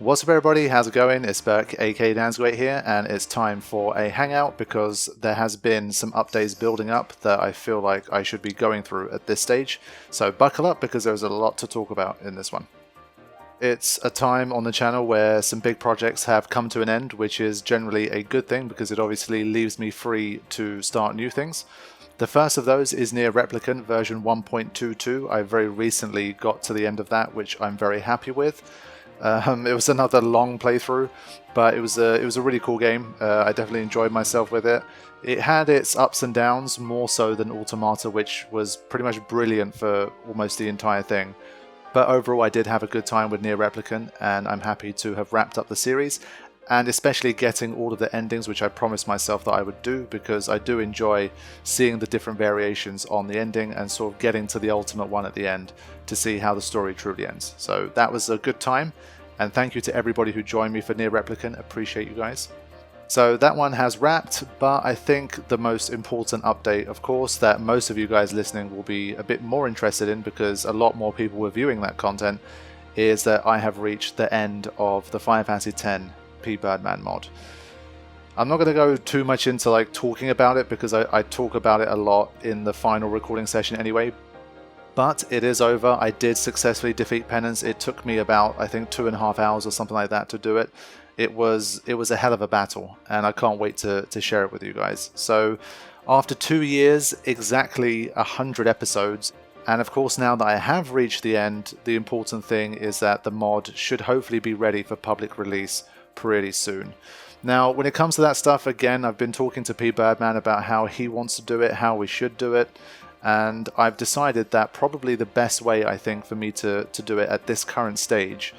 What's up everybody, how's it going? It's Burke aka Dansg08 here, and it's time for a hangout because there has been some updates building up that I feel like I should be going through at this stage. So buckle up because there's a lot to talk about in this one. It's a time on the channel where some big projects have come to an end, which is generally a good thing because it obviously leaves me free to start new things. The first of those is Nier Replicant version 1.22. I very recently got to the end of that, which I'm very happy with. It was another long playthrough, but it was a really cool game. I definitely enjoyed myself with it. It had its ups and downs, more so than Ultimania, which was pretty much brilliant for almost the entire thing. But overall, I did have a good time with Nier Replicant, and I'm happy to have wrapped up the series, and especially getting all of the endings, which I promised myself that I would do, because I do enjoy seeing the different variations on the ending and sort of getting to the ultimate one at the end to see how the story truly ends. So that was a good time, and thank you to everybody who joined me for Nier Replicant. Appreciate you guys. So that one has wrapped, but I think the most important update, of course, that most of you guys listening will be a bit more interested in because a lot more people were viewing that content, is that I have reached the end of the Final Fantasy X Pbirdman mod. I'm not going to go too much into talking about it because I talk about it a lot in the final recording session anyway. But it is over. I did successfully defeat Penance. It took me about, I think, 2.5 hours or something like that to do it. It was a hell of a battle, and I can't wait to share it with you guys. So after 2 years, exactly 100 episodes, and of course now that I have reached the end, the important thing is that the mod should hopefully be ready for public release pretty soon. Now, when it comes to that stuff, again, I've been talking to Pbirdman about how he wants to do it, how we should do it, and I've decided that probably the best way, I think, for me to do it at this current stage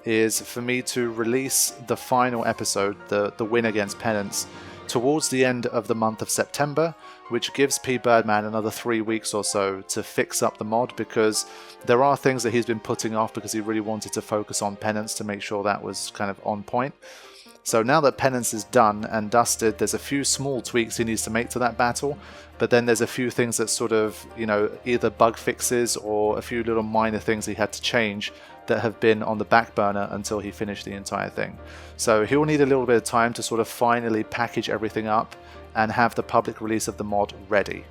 is for me to release the final episode, the win against Penance, towards the end of the month of September, which gives Pbirdman another 3 weeks or so to fix up the mod, because there are things that he's been putting off because he really wanted to focus on Penance to make sure that was kind of on point. So now that Penance is done and dusted, there's a few small tweaks he needs to make to that battle, but then there's a few things that sort of, either bug fixes or a few little minor things he had to change that have been on the back burner until he finished the entire thing. So he'll need a little bit of time to sort of finally package everything up and have the public release of the mod ready.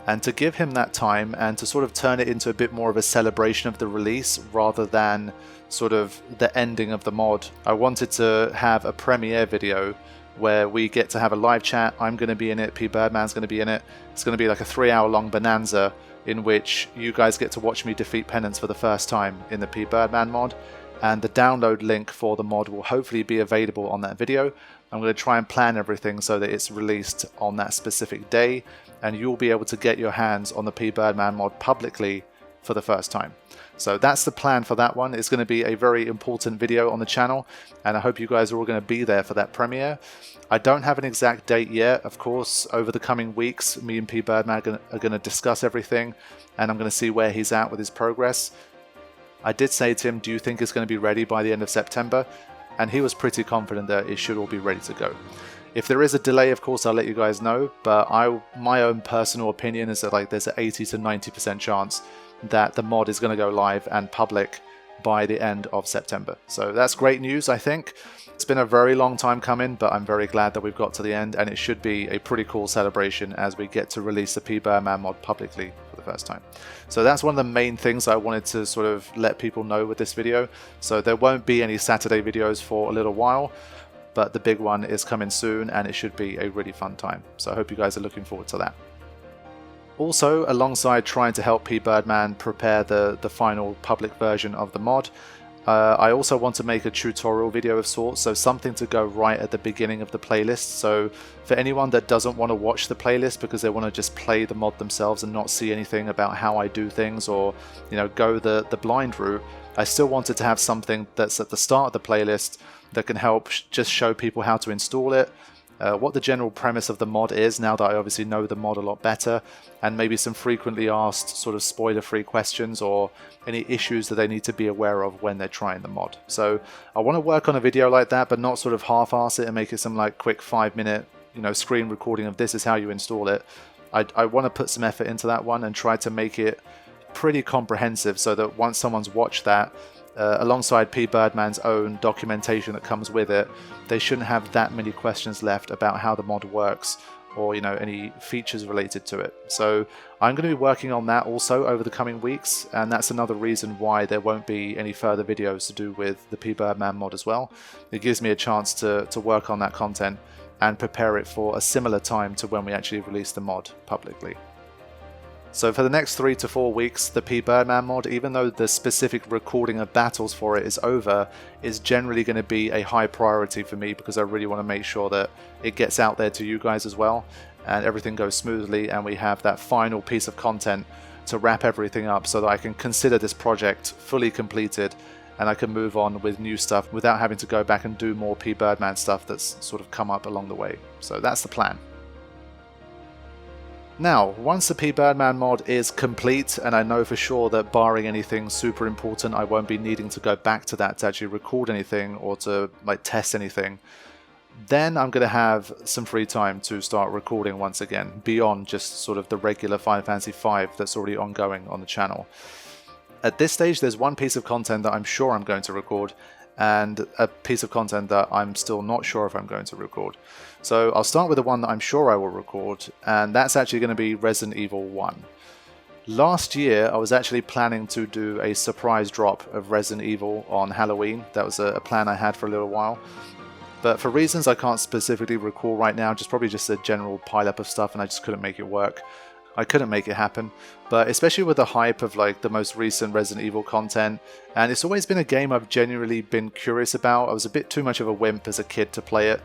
And to give him that time and to sort of turn it into a bit more of a celebration of the release rather than sort of the ending of the mod, I wanted to have a premiere video where we get to have a live chat. I'm going to be in it, Pbirdman's going to be in it. It's going to be like a 3-hour-long bonanza in which you guys get to watch me defeat Penance for the first time in the Pbirdman mod, and the download link for the mod will hopefully be available on that video. I'm going to try and plan everything so that it's released on that specific day, and you'll be able to get your hands on the Pbirdman mod publicly for the first time. So that's the plan for that one. It's going to be a very important video on the channel, and I hope you guys are all going to be there for that premiere. I don't have an exact date yet. Of course, over the coming weeks, me and Pbirdman are going to discuss everything, and I'm going to see where he's at with his progress. I did say to him, do you think it's going to be ready by the end of September? And he was pretty confident that it should all be ready to go. If there is a delay, of course, I'll let you guys know, but my own personal opinion is that there's an 80 to 90% chance that the mod is going to go live and public by the end of September. So that's great news, I think. It's been a very long time coming, but I'm very glad that we've got to the end, and it should be a pretty cool celebration as we get to release the Pbirdman mod publicly for the first time. So that's one of the main things I wanted to sort of let people know with this video. So there won't be any Saturday videos for a little while, but the big one is coming soon, and it should be a really fun time. So I hope you guys are looking forward to that. Also, alongside trying to help Pbirdman prepare the final public version of the mod, I also want to make a tutorial video of sorts, so something to go right at the beginning of the playlist. So for anyone that doesn't want to watch the playlist because they want to just play the mod themselves and not see anything about how I do things, or go the blind route, I still wanted to have something that's at the start of the playlist that can help just show people how to install it, what the general premise of the mod is now that I obviously know the mod a lot better, and maybe some frequently asked sort of spoiler-free questions or any issues that they need to be aware of when they're trying the mod. So I want to work on a video like that, but not sort of half-ass it and make it some quick 5-minute screen recording of this is how you install it. I want to put some effort into that one and try to make it pretty comprehensive so that once someone's watched that, alongside Pbirdman's own documentation that comes with it, they shouldn't have that many questions left about how the mod works or any features related to it. So I'm going to be working on that also over the coming weeks, and that's another reason why there won't be any further videos to do with the Pbirdman mod as well. It gives me a chance to work on that content and prepare it for a similar time to when we actually release the mod publicly. So for the next 3 to 4 weeks, the Pbirdman mod, even though the specific recording of battles for it is over, is generally going to be a high priority for me because I really want to make sure that it gets out there to you guys as well and everything goes smoothly and we have that final piece of content to wrap everything up so that I can consider this project fully completed and I can move on with new stuff without having to go back and do more Pbirdman stuff that's sort of come up along the way. So that's the plan. Now, once the Pbirdman mod is complete, and I know for sure that barring anything super important, I won't be needing to go back to that to actually record anything or to test anything, then I'm going to have some free time to start recording once again, beyond just sort of the regular Final Fantasy V that's already ongoing on the channel. At this stage, there's one piece of content that I'm sure I'm going to record, and a piece of content that I'm still not sure if I'm going to record. So I'll start with the one that I'm sure I will record, and that's actually going to be Resident Evil 1. Last year I was actually planning to do a surprise drop of Resident Evil on Halloween. That was a plan I had for a little while, but for reasons I can't specifically recall right now, probably just a general pile-up of stuff, and I just couldn't make it work. I couldn't make it happen, but especially with the hype of the most recent Resident Evil content, and it's always been a game I've genuinely been curious about. I was a bit too much of a wimp as a kid to play it,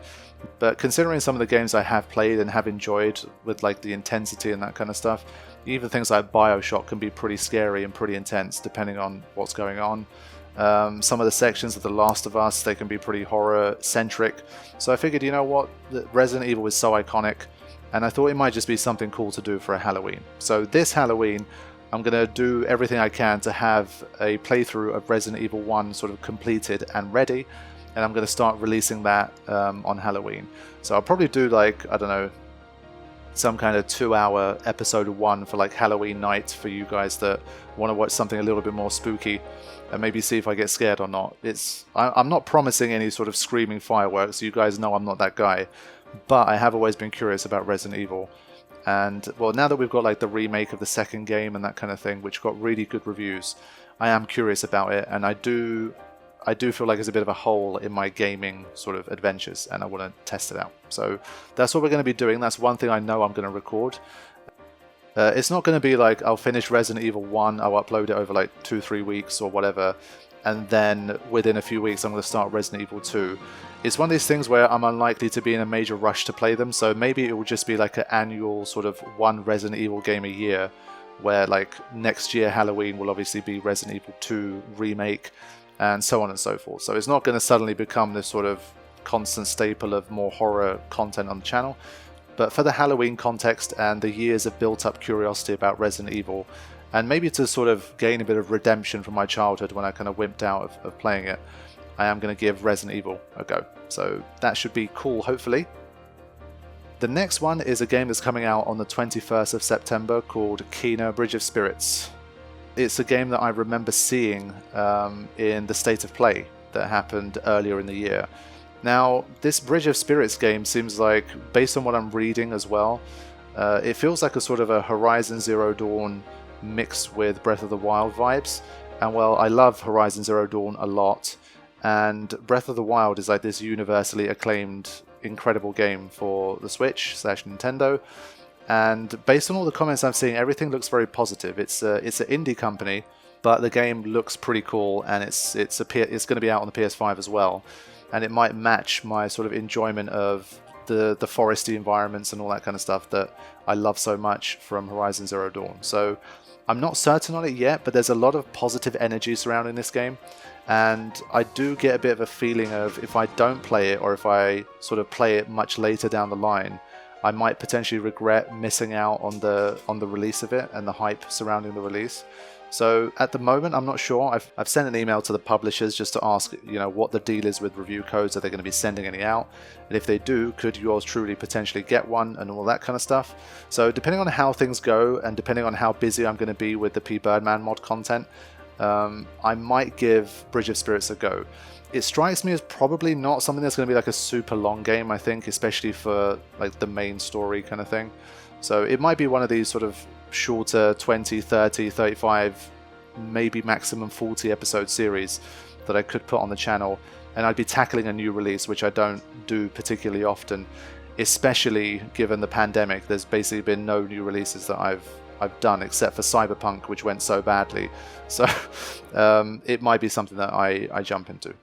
but considering some of the games I have played and have enjoyed with the intensity and that kind of stuff, even things like Bioshock can be pretty scary and pretty intense depending on what's going on. Some of the sections of The Last of Us, they can be pretty horror centric, so I figured, you know what, Resident Evil is so iconic, and I thought it might just be something cool to do for a Halloween. So this Halloween, I'm going to do everything I can to have a playthrough of Resident Evil 1 sort of completed and ready, and I'm going to start releasing that on Halloween. So I'll probably do I don't know, some kind of 2-hour episode 1 for Halloween night for you guys that want to watch something a little bit more spooky and maybe see if I get scared or not. I'm not promising any sort of screaming fireworks, you guys know I'm not that guy. But I have always been curious about Resident Evil, and well, now that we've got the remake of the second game and that kind of thing, which got really good reviews, I am curious about it, and I do feel like there's a bit of a hole in my gaming sort of adventures, and I want to test it out. So that's what we're going to be doing. That's one thing I know I'm going to record. It's not going to be I'll finish Resident Evil 1, I'll upload it over 2-3 weeks or whatever, and then within a few weeks I'm going to start Resident Evil 2. It's one of these things where I'm unlikely to be in a major rush to play them, so maybe it will just be an annual sort of one Resident Evil game a year, where next year Halloween will obviously be Resident Evil 2 remake, and so on and so forth. So it's not going to suddenly become this sort of constant staple of more horror content on the channel, but for the Halloween context and the years of built-up curiosity about Resident Evil, and maybe to sort of gain a bit of redemption from my childhood when I kind of wimped out of playing it, I am going to give Resident Evil a go. So that should be cool, hopefully. The next one is a game that's coming out on the 21st of September called Kena Bridge of Spirits. It's a game that I remember seeing in the State of Play that happened earlier in the year. Now, this Bridge of Spirits game seems based on what I'm reading as well, it feels like a sort of a Horizon Zero Dawn mixed with Breath of the Wild vibes. And well, I love Horizon Zero Dawn a lot, and Breath of the Wild is this universally acclaimed incredible game for the Switch / Nintendo, and based on all the comments I'm seeing, everything looks very positive. It's an indie company, but the game looks pretty cool, and it's going to be out on the PS5 as well, and it might match my sort of enjoyment of the foresty environments and all that kind of stuff that I love so much from Horizon Zero Dawn. So I'm not certain on it yet, but there's a lot of positive energy surrounding this game, and I do get a bit of a feeling of if I don't play it, or if I sort of play it much later down the line, I might potentially regret missing out on the release of it and the hype surrounding the release. So at the moment, I'm not sure. I've sent an email to the publishers just to ask, what the deal is with review codes. Are they going to be sending any out? And if they do, could yours truly potentially get one and all that kind of stuff? So depending on how things go, and depending on how busy I'm going to be with the Pbirdman mod content, I might give Bridge of Spirits a go. It strikes me as probably not something that's going to be like a super long game, I think, especially for like the main story kind of thing. So it might be one of these sort of shorter 20, 30, 35, maybe maximum 40 episode series that I could put on the channel, and I'd be tackling a new release, which I don't do particularly often, especially given the pandemic. There's basically been no new releases that I've done except for Cyberpunk, which went so badly. So it might be something that I jump into.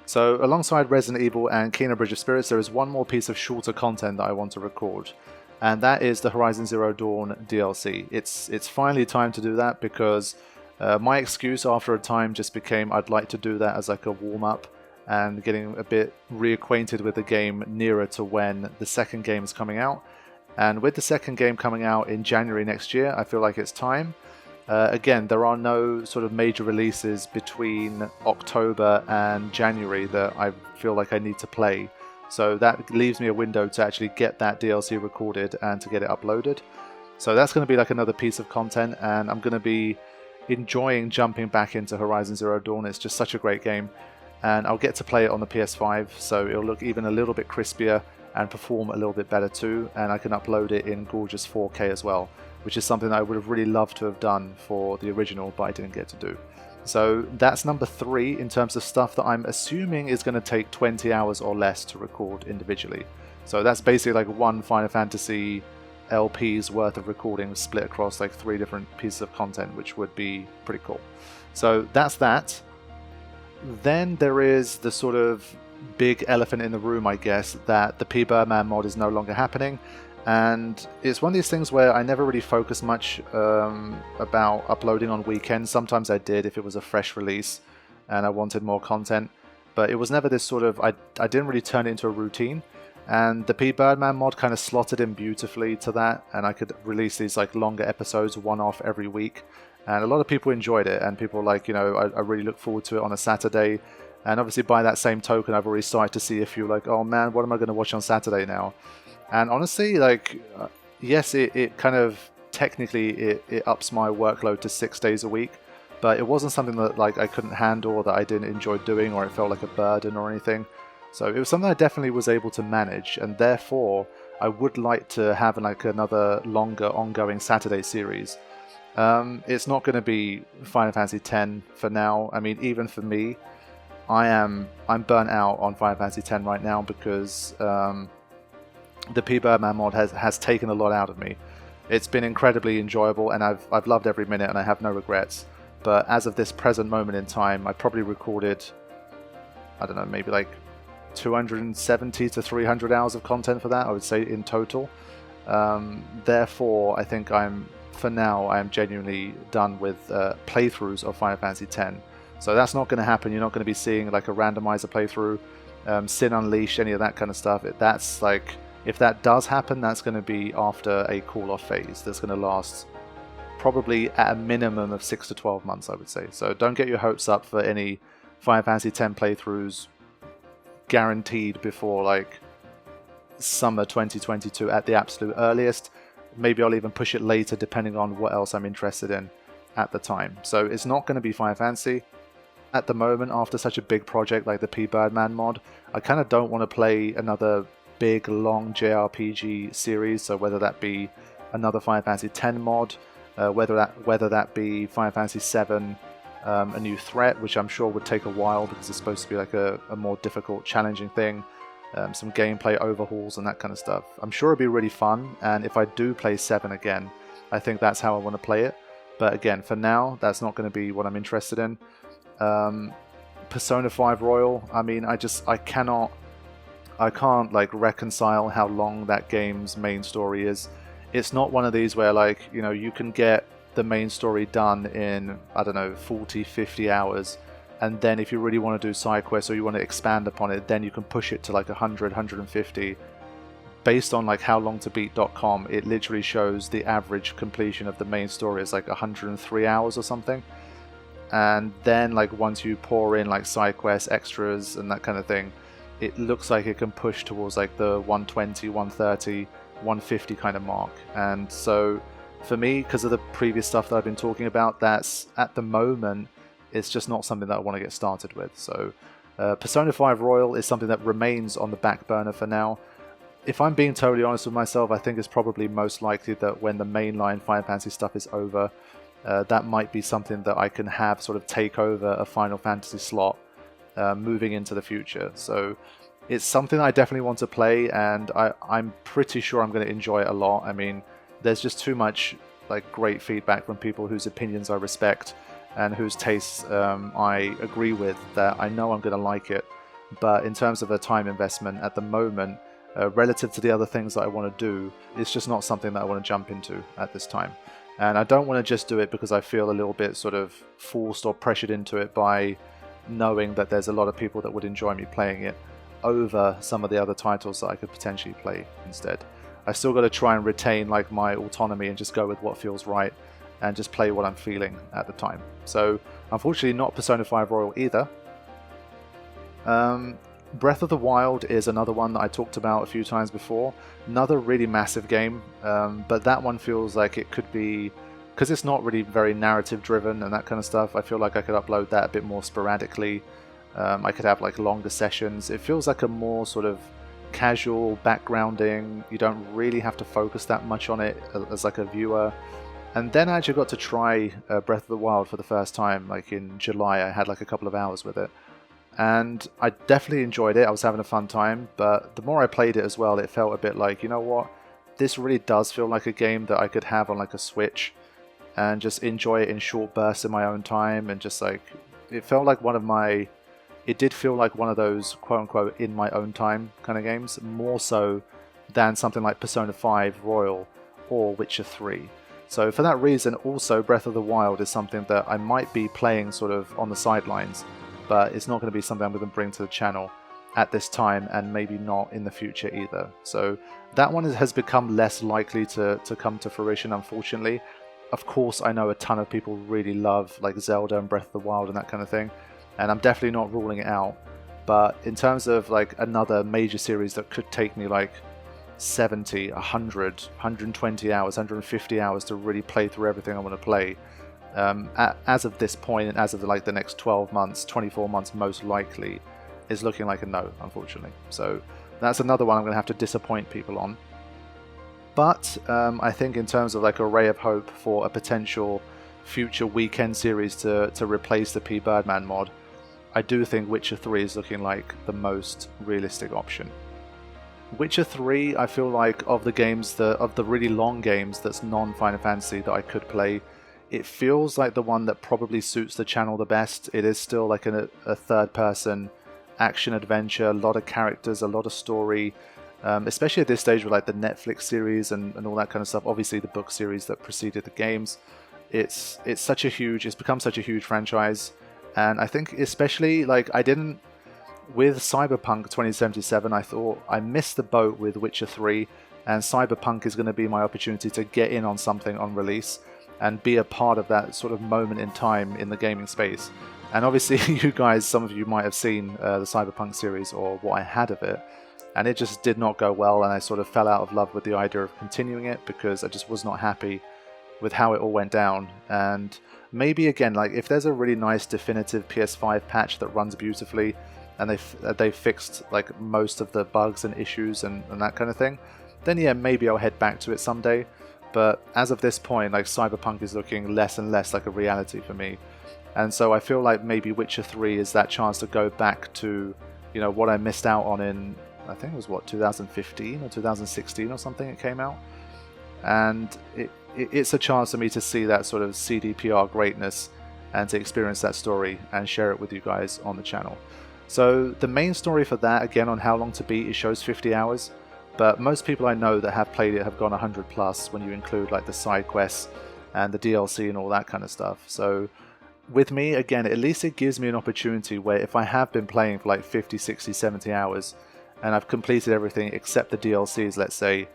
So alongside Resident Evil and Kena Bridge of Spirits, there is one more piece of shorter content that I want to record, and that is the Horizon Zero Dawn DLC. It's finally time to do that, because my excuse after a time just became I'd like to do that as like a warm-up and getting a bit reacquainted with the game nearer to when the second game is coming out. And with the second game coming out in January next year, I feel like it's time. Again, there are no sort of major releases between October and January that I feel like I need to play. So that leaves me a window to actually get that DLC recorded and to get it uploaded. So that's going to be like another piece of content, and I'm going to be enjoying jumping back into Horizon Zero Dawn. It's just such a great game, and I'll get to play it on the PS5, so it'll look even a little bit crispier and perform a little bit better too, and I can upload it in gorgeous 4K as well, which is something that I would have really loved to have done for the original, but I didn't get to do. So that's number 3 in terms of stuff that I'm assuming is going to take 20 hours or less to record individually. So that's basically like one Final Fantasy LP's worth of recording split across like 3 different pieces of content, which would be pretty cool. So that's that. Then there is the sort of big elephant in the room, I guess, that the Pbirdman mod is no longer happening. And it's one of these things where I never really focused much about uploading on weekends. Sometimes I did if it was a fresh release and I wanted more content, but it was never this sort of, I didn't really turn it into a routine. And the Pbirdman mod kind of slotted in beautifully to that, and I could release these like longer episodes, one-off every week. And a lot of people enjoyed it, and people were like, you know, I really look forward to it on a Saturday. And obviously by that same token, I've already started to see a few like, oh man, what am I going to watch on Saturday now? And honestly, like, yes, it kind of, technically, it ups my workload to 6 days a week, but it wasn't something that like I couldn't handle or that I didn't enjoy doing or it felt like a burden or anything. So it was something I definitely was able to manage, and therefore I would like to have like another longer ongoing Saturday series. It's not going to be Final Fantasy X for now. I mean, even for me, I'm burnt out on Final Fantasy X right now because the Pbirdman mod has taken a lot out of me. It's been incredibly enjoyable, and I've loved every minute, and I have no regrets. But as of this present moment in time, I probably recorded, I don't know, maybe like 270 to 300 hours of content for that, I would say, in total. Therefore, I think for now, I am genuinely done with playthroughs of Final Fantasy X. So that's not going to happen. You're not going to be seeing like a randomizer playthrough, Sin Unleashed, any of that kind of stuff. That's like, if that does happen, that's going to be after a call-off phase that's going to last probably at a minimum of 6 to 12 months, I would say. So don't get your hopes up for any Final Fantasy X playthroughs guaranteed before like summer 2022 at the absolute earliest. Maybe I'll even push it later depending on what else I'm interested in at the time. So it's not going to be Final Fantasy. At the moment, after such a big project like the Pbirdman mod, I kind of don't want to play another big long JRPG series, so whether that be another Final Fantasy X mod, whether that be Final Fantasy VII, a new threat, which I'm sure would take a while because it's supposed to be like a more difficult, challenging thing, some gameplay overhauls and that kind of stuff. I'm sure it'd be really fun, and if I do play 7 again, I think that's how I want to play it. But again, for now, that's not going to be what I'm interested in. Persona 5 Royal, I mean, I can't like reconcile how long that game's main story is. It's not one of these where like, you know, you can get the main story done in, I don't know, 40, 50 hours, and then if you really want to do side quests or you want to expand upon it, then you can push it to like 100, 150. Based on like howlongtobeat.com, it literally shows the average completion of the main story is like 103 hours or something. And then like once you pour in like side quests, extras and that kind of thing, it looks like it can push towards like the 120, 130, 150 kind of mark. And so for me, because of the previous stuff that I've been talking about, that's at the moment, it's just not something that I want to get started with. So Persona 5 Royal is something that remains on the back burner for now. If I'm being totally honest with myself, I think it's probably most likely that when the mainline Final Fantasy stuff is over, that might be something that I can have sort of take over a Final Fantasy slot moving into the future. So it's something I definitely want to play, and I'm pretty sure I'm going to enjoy it a lot. I mean, there's just too much like great feedback from people whose opinions I respect and whose tastes I agree with, that I know I'm going to like it. But in terms of a time investment at the moment, relative to the other things that I want to do, it's just not something that I want to jump into at this time. And I don't want to just do it because I feel a little bit sort of forced or pressured into it by knowing that there's a lot of people that would enjoy me playing it over some of the other titles that I could potentially play instead. I still got to try and retain like my autonomy and just go with what feels right and just play what I'm feeling at the time. So unfortunately not Persona 5 Royal either. Breath of the Wild is another one that I talked about a few times before. Another really massive game, but that one feels like it could be, because it's not really very narrative driven and that kind of stuff, I feel like I could upload that a bit more sporadically. I could have like longer sessions. It feels like a more sort of casual backgrounding. You don't really have to focus that much on it as like a viewer. And then I actually got to try Breath of the Wild for the first time, like in July. I had like a couple of hours with it. And I definitely enjoyed it. I was having a fun time, but the more I played it as well, it felt a bit like, you know what? This really does feel like a game that I could have on like a Switch and just enjoy it in short bursts in my own time, and just like, it felt like it did feel like one of those quote-unquote in my own time kind of games, more so than something like Persona 5 Royal or Witcher 3. So for that reason, also Breath of the Wild is something that I might be playing sort of on the sidelines, but it's not going to be something I'm going to bring to the channel at this time, and maybe not in the future either. So that one has become less likely to come to fruition, unfortunately. Of course, I know a ton of people really love like Zelda and Breath of the Wild and that kind of thing, and I'm definitely not ruling it out. But in terms of like another major series that could take me like 70, 100, 120 hours, 150 hours to really play through everything I want to play, as of this point, and as of like the next 12 months, 24 months most likely, is looking like a no, unfortunately. So that's another one I'm going to have to disappoint people on. But I think in terms of like a ray of hope for a potential future weekend series to replace the Pbirdman mod, I do think Witcher 3 is looking like the most realistic option. Witcher 3, I feel like of the games, of the really long games that's non-Final Fantasy that I could play, it feels like the one that probably suits the channel the best. It is still like a third-person action-adventure, a lot of characters, a lot of story, especially at this stage with like the Netflix series and all that kind of stuff. Obviously the book series that preceded the games. It's become such a huge franchise, and I think especially like with Cyberpunk 2077, I thought I missed the boat with Witcher 3, and Cyberpunk is going to be my opportunity to get in on something on release and be a part of that sort of moment in time in the gaming space. And obviously you guys, some of you might have seen the Cyberpunk series, or what I had of it, and it just did not go well, and I sort of fell out of love with the idea of continuing it because I just was not happy with how it all went down. And maybe again, like if there's a really nice definitive PS5 patch that runs beautifully and they fixed like most of the bugs and issues and that kind of thing, then yeah, maybe I'll head back to it someday. But as of this point, like Cyberpunk is looking less and less like a reality for me. And so I feel like maybe Witcher 3 is that chance to go back to, you know, what I missed out on in, I think it was what, 2015 or 2016 or something it came out. And it's a chance for me to see that sort of CDPR greatness and to experience that story and share it with you guys on the channel. So the main story for that, again on How Long to Beat, it shows 50 hours. But most people I know that have played it have gone 100 plus when you include like the side quests and the DLC and all that kind of stuff. So with me, again, at least it gives me an opportunity where if I have been playing for like 50, 60, 70 hours and I've completed everything except the DLCs, let's say,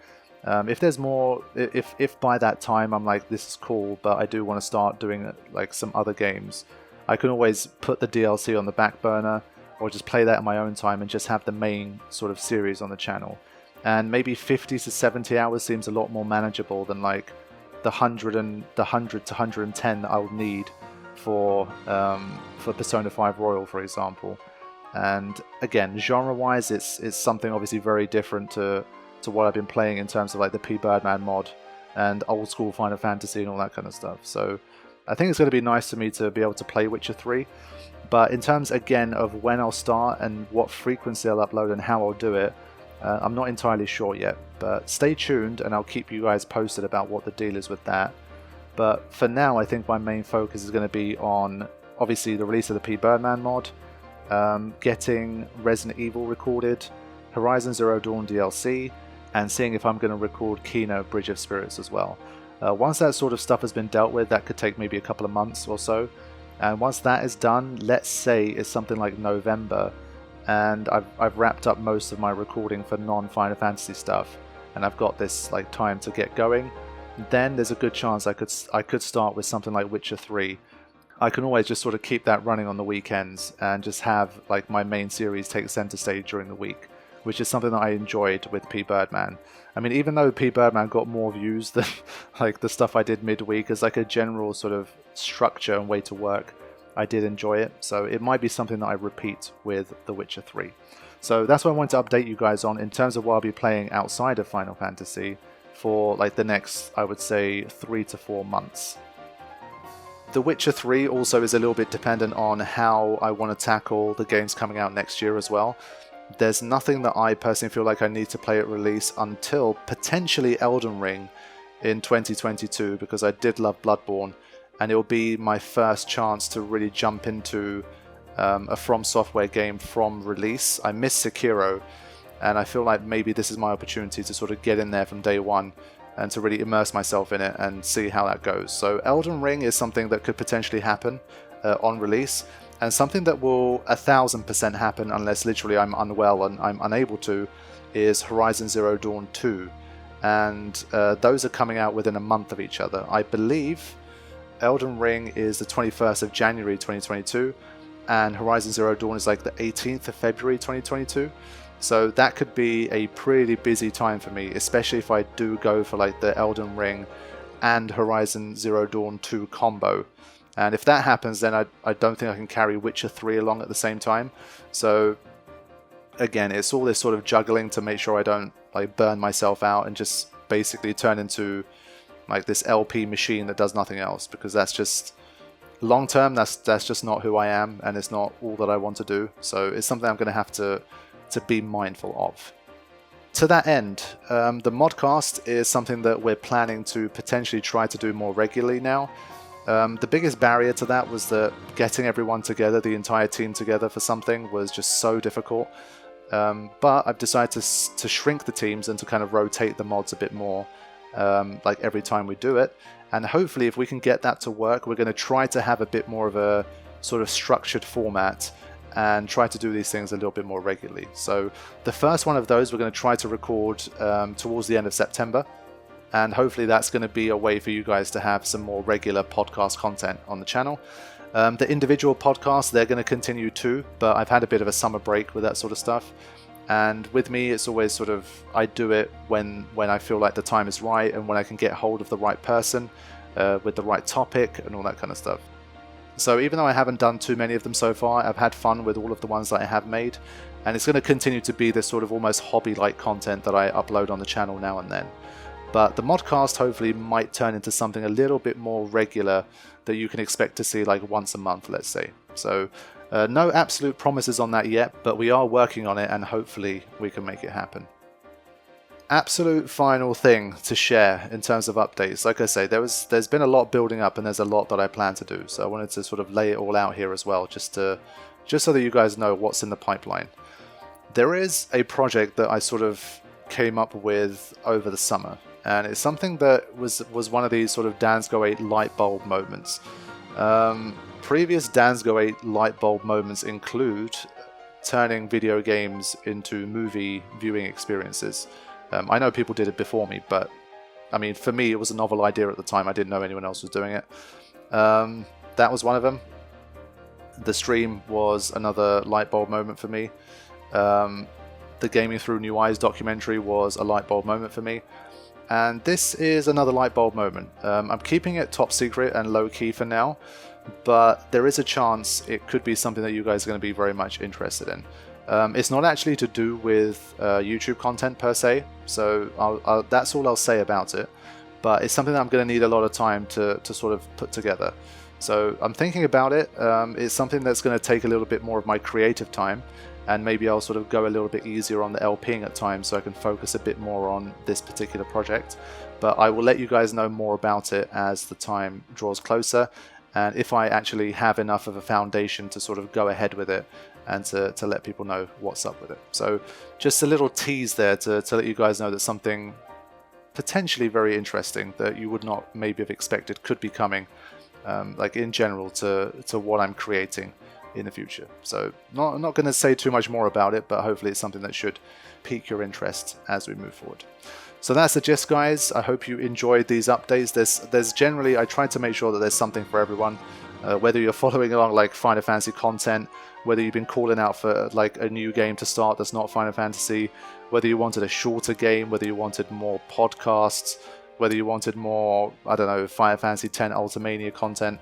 if there's more, if by that time I'm like, this is cool, but I do want to start doing like some other games, I can always put the DLC on the back burner or just play that in my own time and just have the main sort of series on the channel. And maybe 50 to 70 hours seems a lot more manageable than like the 100 to 110 that I'll need for Persona 5 Royal, for example. And again, genre-wise, it's something obviously very different to what I've been playing in terms of like the Pbirdman mod and old school Final Fantasy and all that kind of stuff. So I think it's going to be nice for me to be able to play Witcher 3. But in terms, again, of when I'll start and what frequency I'll upload and how I'll do it, I'm not entirely sure yet. But stay tuned and I'll keep you guys posted about what the deal is with that. But for now, I think my main focus is going to be on, obviously, the release of the Pbirdman mod, getting Resident Evil recorded, Horizon Zero Dawn DLC, and seeing if I'm going to record Kena Bridge of Spirits as well. Once that sort of stuff has been dealt with, that could take maybe a couple of months or so. And once that is done, let's say it's something like November, and I've wrapped up most of my recording for non-Final Fantasy stuff, and I've got this like time to get going, then there's a good chance I could start with something like Witcher 3. I can always just sort of keep that running on the weekends and just have like my main series take center stage during the week, which is something that I enjoyed with Pbirdman. I mean, even though Pbirdman got more views than like the stuff I did midweek, as like a general sort of structure and way to work, I did enjoy it. So it might be something that I repeat with The Witcher 3. So that's what I wanted to update you guys on in terms of what I'll be playing outside of Final Fantasy for like the next, I would say, 3 to 4 months. The Witcher 3 also is a little bit dependent on how I want to tackle the games coming out next year as well. There's nothing that I personally feel like I need to play at release until potentially Elden Ring in 2022, because I did love Bloodborne, and it will be my first chance to really jump into a From Software game from release. I miss Sekiro, and I feel like maybe this is my opportunity to sort of get in there from day one and to really immerse myself in it and see how that goes. So Elden Ring is something that could potentially happen on release. And something that will 1000% happen unless literally I'm unwell and I'm unable to is Horizon Zero Dawn 2. And those are coming out within a month of each other. I believe Elden Ring is the 21st of January 2022 and Horizon Zero Dawn is like the 18th of February 2022. So that could be a pretty busy time for me, especially if I do go for like the Elden Ring and Horizon Zero Dawn 2 combo. And if that happens, then I don't think I can carry Witcher 3 along at the same time. So again, it's all this sort of juggling to make sure I don't like burn myself out and just basically turn into like this LP machine that does nothing else, because that's just long term, that's just not who I am, and it's not all that I want to do. So it's something I'm going to have to be mindful of. To that end, the Modcast is something that we're planning to potentially try to do more regularly now. The biggest barrier to that was that getting everyone together, the entire team together for something, was just so difficult. But I've decided to shrink the teams and to kind of rotate the mods a bit more, like every time we do it. And hopefully if we can get that to work, we're going to try to have a bit more of a sort of structured format and try to do these things a little bit more regularly. So the first one of those we're going to try to record towards the end of September. And hopefully that's going to be a way for you guys to have some more regular podcast content on the channel. The individual podcasts, they're going to continue too, but I've had a bit of a summer break with that sort of stuff. And with me, it's always sort of, I do it when I feel like the time is right and when I can get hold of the right person with the right topic and all that kind of stuff. So even though I haven't done too many of them so far, I've had fun with all of the ones that I have made. And it's going to continue to be this sort of almost hobby-like content that I upload on the channel now and then. But the Modcast hopefully might turn into something a little bit more regular that you can expect to see like once a month, let's say. So no absolute promises on that yet, but we are working on it and hopefully we can make it happen. Absolute final thing to share in terms of updates. Like I say, there's been a lot building up and there's a lot that I plan to do. So I wanted to sort of lay it all out here as well, just so that you guys know what's in the pipeline. There is a project that I sort of came up with over the summer. And it's something that was one of these sort of Dansg08 light bulb moments. Previous Dansg08 light bulb moments include turning video games into movie viewing experiences. I know people did it before me, but I mean, for me, it was a novel idea at the time. I didn't know anyone else was doing it. That was one of them. The stream was another light bulb moment for me. The Gaming Through New Eyes documentary was a light bulb moment for me. And this is another light bulb moment. I'm keeping it top secret and low key for now, but there is a chance it could be something that you guys are going to be very much interested in. It's not actually to do with YouTube content per se, so that's all I'll say about it, but it's something that I'm going to need a lot of time to sort of put together. So I'm thinking about it. It's something that's going to take a little bit more of my creative time, and maybe I'll sort of go a little bit easier on the LPing at times so I can focus a bit more on this particular project. But I will let you guys know more about it as the time draws closer, and if I actually have enough of a foundation to sort of go ahead with it and to let people know what's up with it. So just a little tease there to let you guys know that something potentially very interesting that you would not maybe have expected could be coming, like in general to what I'm creating in the future. So I'm not going to say too much more about it, but hopefully it's something that should pique your interest as we move forward. So that's the gist, guys. I hope you enjoyed these updates. There's generally, I try to make sure that there's something for everyone, whether you're following along like Final Fantasy content, whether you've been calling out for like a new game to start that's not Final Fantasy, whether you wanted a shorter game, whether you wanted more podcasts, whether you wanted more, I don't know, Final Fantasy X Ultimania content.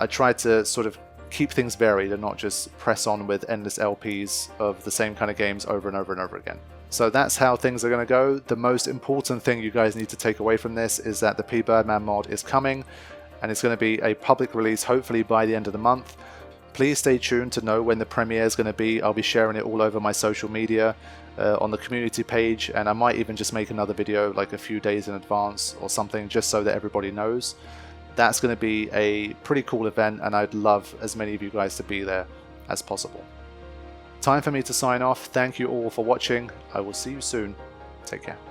I tried to sort of keep things varied and not just press on with endless LPs of the same kind of games over and over and over again. So that's how things are going to go. The most important thing you guys need to take away from this is that the Pbirdman mod is coming, and it's going to be a public release hopefully by the end of the month. Please stay tuned to know when the premiere is going to be. I'll be sharing it all over my social media, on the community page, and I might even just make another video like a few days in advance or something, just so that everybody knows. That's going to be a pretty cool event, and I'd love as many of you guys to be there as possible. Time for me to sign off. Thank you all for watching. I will see you soon. Take care.